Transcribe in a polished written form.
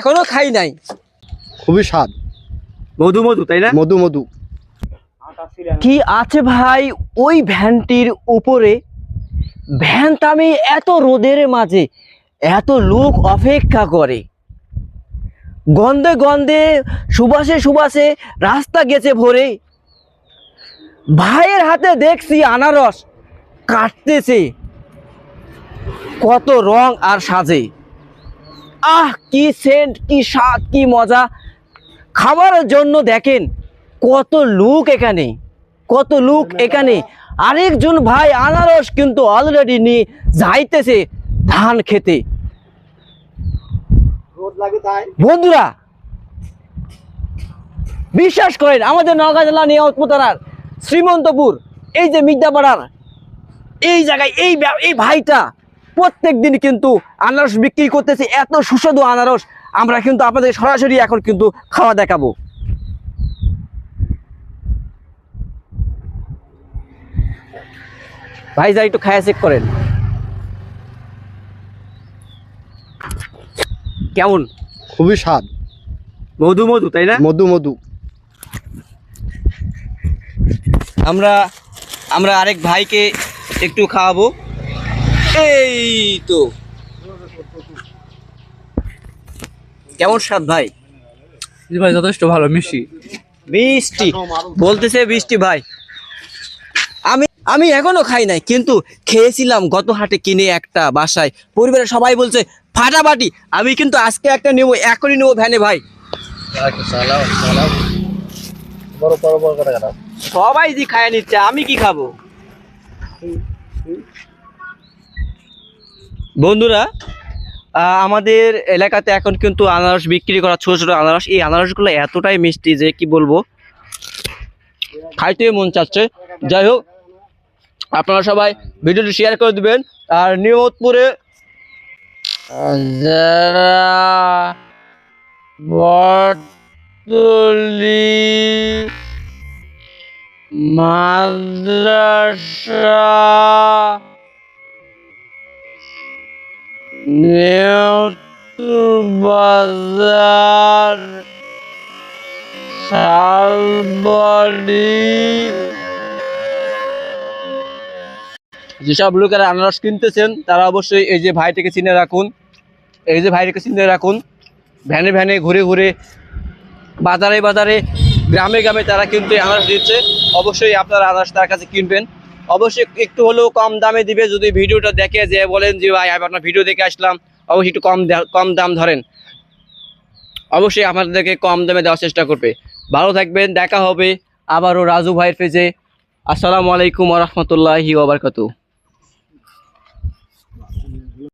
এখনো খাই নাই। খুবই স্বাদ, মধু মধু, তাই না? মধু মধু। কি আছে ভাই ওই ভ্যানটির উপরে? ভ্যানটা আমি এত রোদের মাঝে এত লোক অপেক্ষা করে, গন্ধে গন্ধে সুবাসে সুবাসে রাস্তা গেছে ভরে। ভাইয়ের হাতে দেখছি আনারস কাটতেছে, কত রং আর সাজে। আহ কি সেন্ট, কি স্বাদ, কি মজা। খাবারের জন্য দেখেন কত লোক এখানে, কত লোক এখানে। আরেকজন ভাই আনারস কিন্তু অলরেডি নিয়ে যাইতেছে ধান খেতে। বন্ধুরা বিশ্বাস করেন, আমাদের নওগাঁ জেলা নিয়ামতপুর থানার শ্রীমন্তপুর এই যে মির্জাপাড়ার এই জায়গায় এই ভাইটা প্রত্যেক দিন কিন্তু আনারস বিক্রি করতেছে। এত সুস্বাদু আনারস আমরা কিন্তু আপনাদের সরাসরি এখন কিন্তু খাওয়া দেখাবো। ভাই যা একটু খায়া চেক করেন কেমন। খুবই স্বাদ, মধু মধু, তাই না? মধু মধু। আমরা আরেক ভাইকে একটু খাওয়াবো। এই তো কেমন স্বাদ ভাই? জি ভাই, যথেষ্ট ভালো, মিষ্টি মিষ্টি বলতেছে, মিষ্টি ভাই। আমি এখনো খাই নাই, কিন্তু খেয়েছিলাম গত হাটে কিনে একটা বাসায়। পরিবারের সবাই বলছে ফাটাফাটি। আমি কিন্তু আজকে একটা নেবো, এখনই নেবো ভ্যানে ভাই। সবাই যে খায় নিচ্ছে, আমি কি খাবো? বন্ধুরা আমাদের এলাকাতে এখন কিন্তু আনারস বিক্রি করা, ছোট ছোট আনারস। এই আনারসগুলো এতটাই মিষ্টি যে কি বলবো, খাইতে মন চাচ্ছে। যাই হোক, আপনারা সবাই ভিডিওটি শেয়ার করে দিবেন। আর নিয়ামতপুরে মাদ্রাসা বাজার শালবাড়ি, যেসব লোকেরা আনারস কিনতেছেন তারা অবশ্যই এই যে ভাইটাকে চিনে রাখুন, এই যে ভাইটাকে চিনে রাখুন। ভ্যানে ভ্যানে ঘুরে ঘুরে বাজারে বাজারে গ্রামে গ্রামে তারা কিন্তু আনারস দিচ্ছে। অবশ্যই আপনারা আনারস তার কাছে কিনবেন, অবশ্যই একটু হলেও কম দামে দিবে। যদি ভিডিওটা দেখে যে বলেন যে ভাই আপনার ভিডিও দেখে আসলাম, অবশ্যই একটু কম দাম ধরেন, অবশ্যই আপনাদেরকে কম দামে দেওয়ার চেষ্টা করবে। ভালো থাকবেন, দেখা হবে আবারও রাজু ভাইয়ের পেজে। আসসালামু আলাইকুম ওয়া রাহমাতুল্লাহি ওয়া বারাকাতুহু।